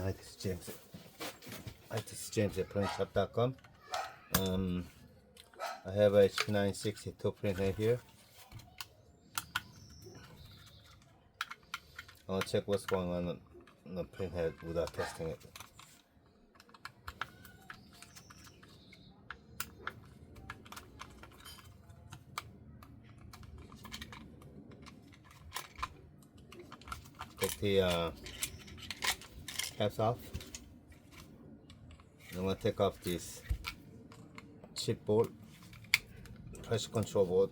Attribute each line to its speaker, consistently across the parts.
Speaker 1: Hi, this is James. Hi, this is James at Proinkshop.com. I have a H962 printer here. I'll check what's going on the printhead without testing it. Take the caps off. I'm going to take off this chipboard, pressure control board.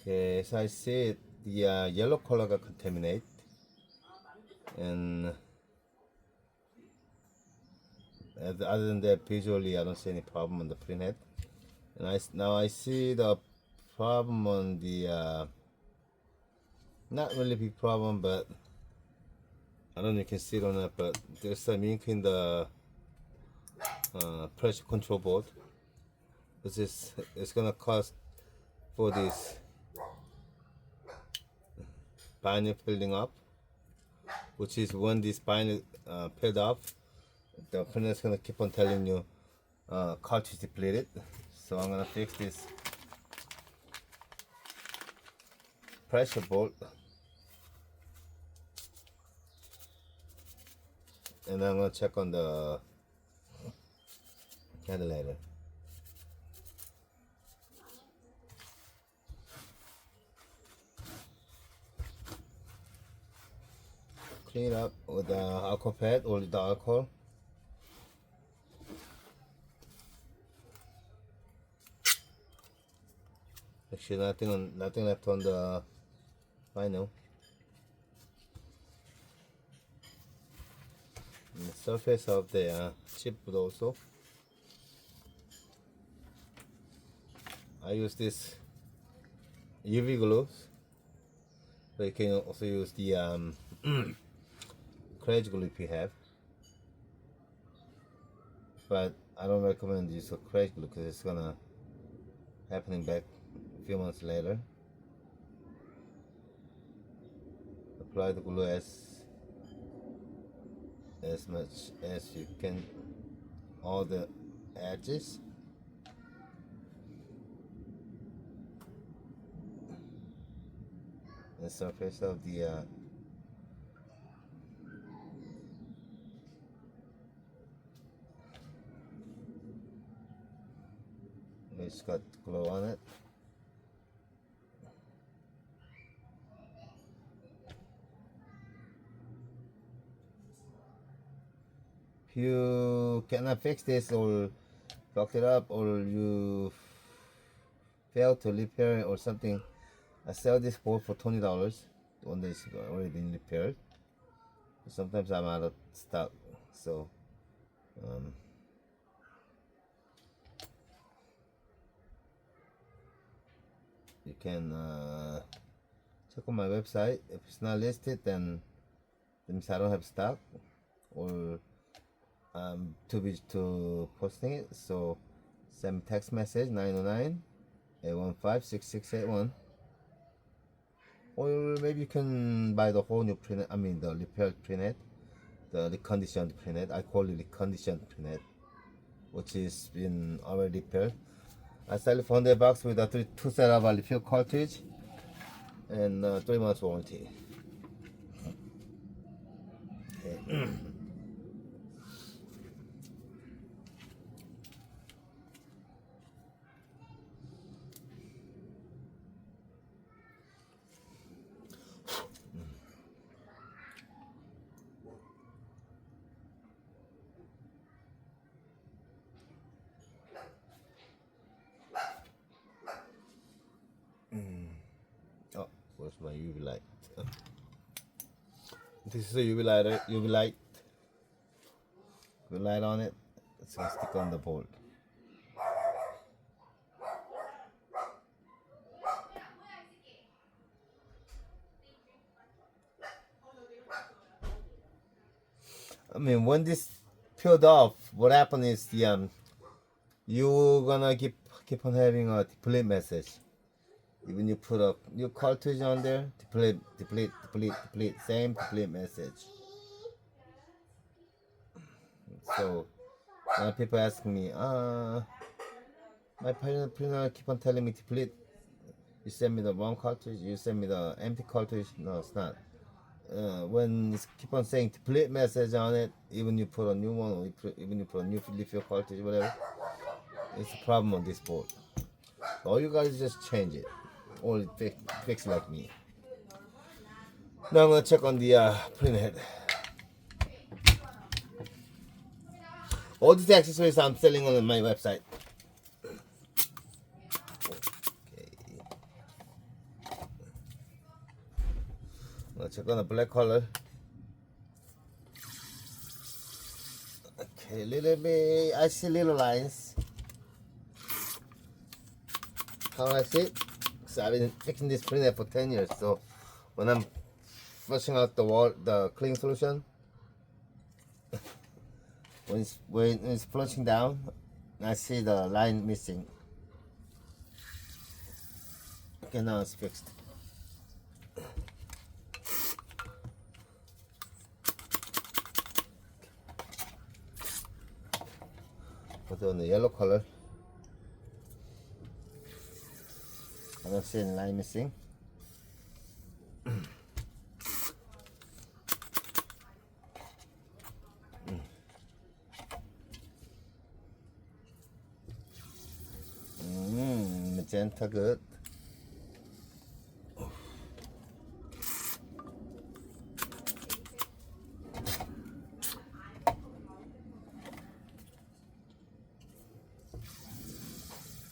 Speaker 1: Okay, as I see it, the yellow color got contaminated, and other than that, visually I don't see any problem on the printhead. And now I see the problem on the not really big problem, but I don't know if you can see it or not, but there's some ink in the pressure control board. It's gonna cost for this vinyl peeling up, which is when this vinyl peeled off, the printer is gonna keep on telling you cartridge depleted. So I'm gonna fix this pressure bolt, and then I'm gonna check on the ventilator. Clean it up with the alcohol pad or the alcohol. Actually, nothing left on the vinyl. And the surface of the chipboard also. I use this UV glue, but you can also use the CARTRIDGE glue if you have. But I don't recommend use of CARTRIDGE glue because it's gonna happening back a few months later. Apply the glue as much as you can, all the edges. The surface of the it's got glue on it. If you cannot fix this or fucked it up, or you fail to repair it or something, I sell this board for $20. The one that's already been repaired. Sometimes I'm out of stock, so you can check on my website. If it's not listed, then that means I don't have stock, or too busy to posting it. So send me text message 909-815-6681, or maybe you can buy the whole new printhead. I mean the repaired printhead, the reconditioned printhead. I call it reconditioned printhead, which is been already repaired. I sell it for $100 with a 2 set of refill cartridge and 3 months warranty. Okay. Oh, where's my UV light? This is a UV light on it. It's gonna stick on the board. I mean, when this peeled off, what happened is you're gonna keep on having a deplete message. Even you put a new cartridge on there, deplete, same deplete message. So people ask me, my printer keep on telling me deplete. You send me the wrong cartridge. You send me the empty cartridge. No, it's not. When it keep on saying deplete message on it, even you put a new one, or even you put a new refill cartridge, whatever, it's a problem on this board. All you guys just change it, or fix like me. Now I'm gonna check on the print head. All these accessories I'm selling on my website. Okay. I'm gonna check on the black color. Okay, little bit. I see little lines. How I see it? So I've been fixing this printer for 10 years. So when I'm flushing out the cleaning solution, when it's flushing down, I see the line missing. Okay, now it's fixed. Put it on the yellow color. I don't see any line missing. Magenta, good.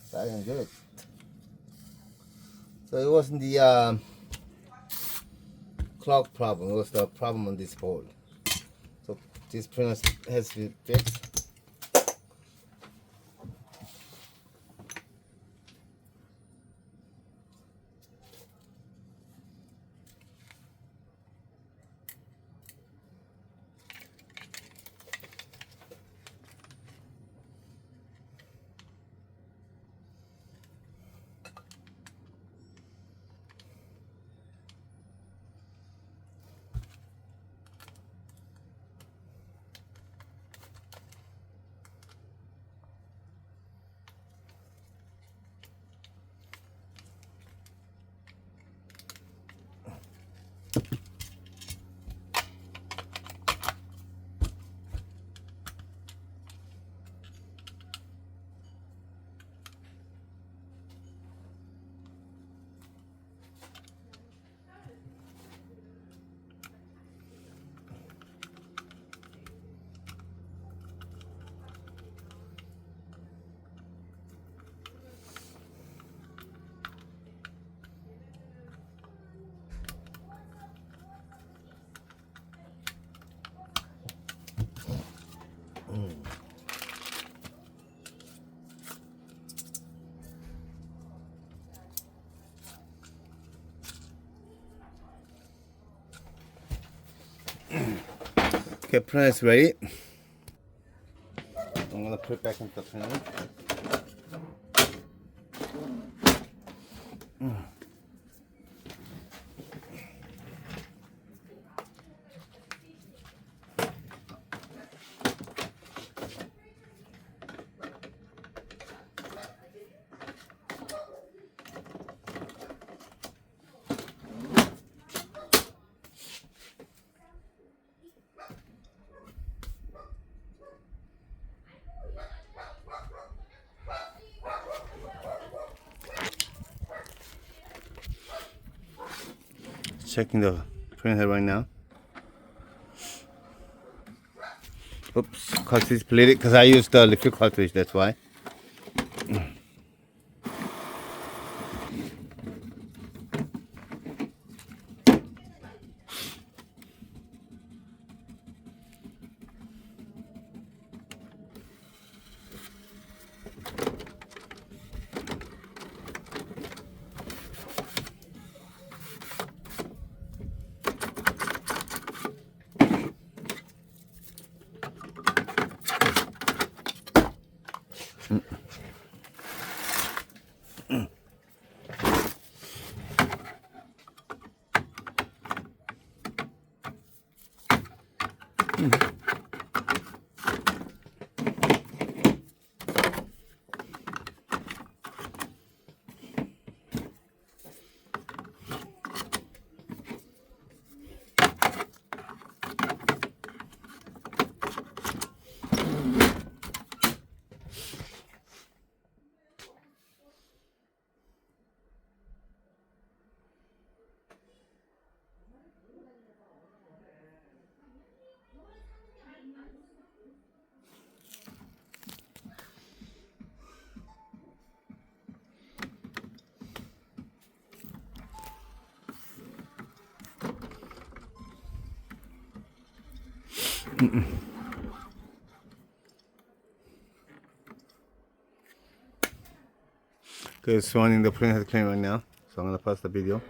Speaker 1: Starting good. So it wasn't the clock problem, it was the problem on this board. So this printer has to be fixed. Okay, printer is ready. I'm gonna put it back into the printer. Checking the printer right now. Oops, cartridge depleted because I used the liquid cartridge, that's why. Okay, it's running the printhead clean right now, so I'm gonna pause the video.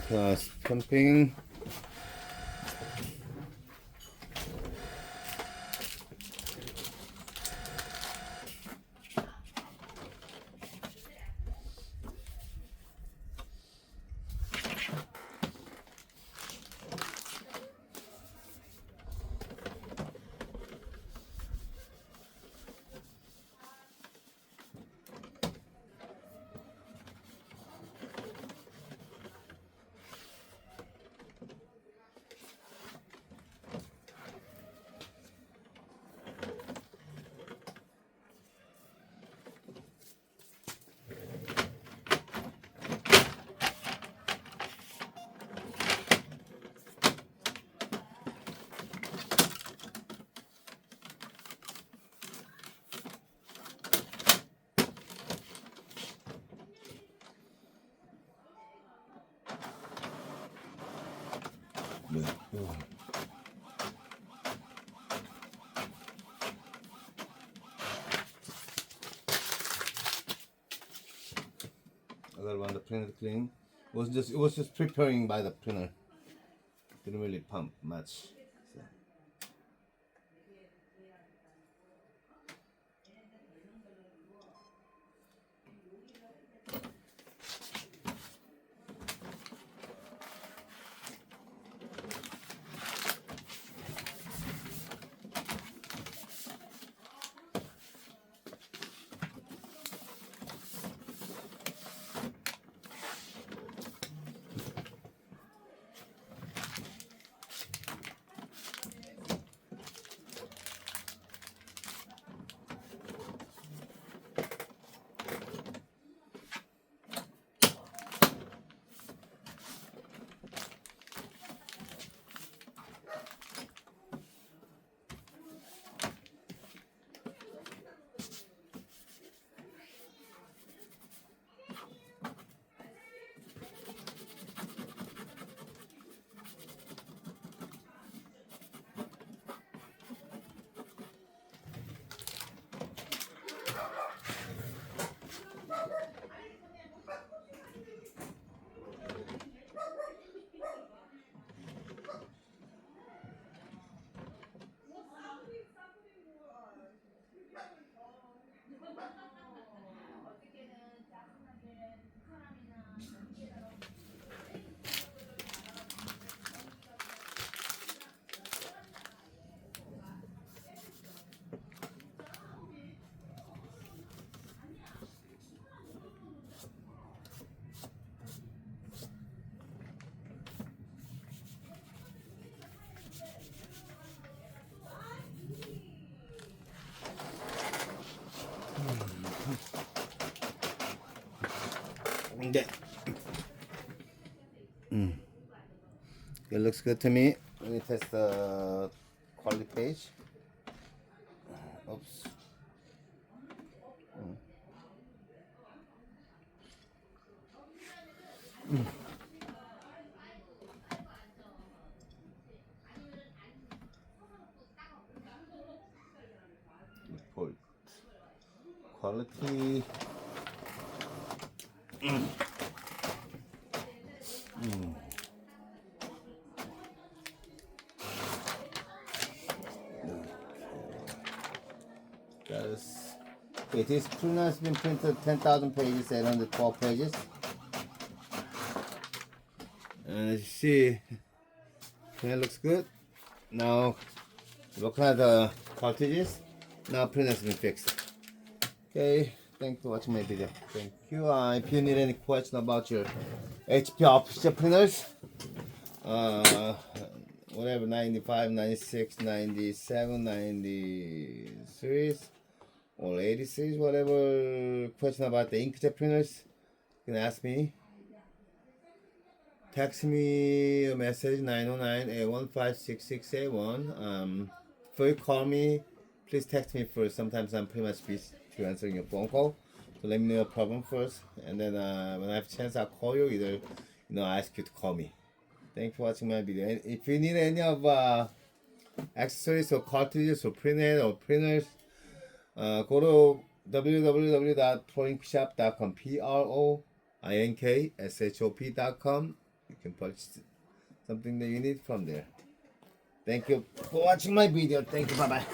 Speaker 1: Okay, stamping. Other one, the printer clean. It was just preparing by the printer. Didn't really pump much. So. Okay. It looks good to me. Let me test the quality page. Oops. Report quality. Guys. Okay, this printer has been printed 10,000 pages, 812 pages. And as you see, printer looks good. Now, looking at the cartridges, now printer has been fixed. Okay, thanks for watching my video. Thank you. If you need any question about your HP officejet printers, whatever, 95, 96, 97, 93, or 86, whatever question about the inkjet printers, you can ask me. Text me a message 909-815-6681. Before you call me, please text me first. Sometimes I'm pretty much busy to answering your phone call. So let me know your problem first, and then when I have a chance, I'll call you. Either I ask you to call me. Thanks for watching my video. And if you need any of accessories or cartridges or printhead or printers, go to www.proinkshop.com. PROINKSHOP.com. You can purchase something that you need from there. Thank you for watching my video. Thank you. Bye bye.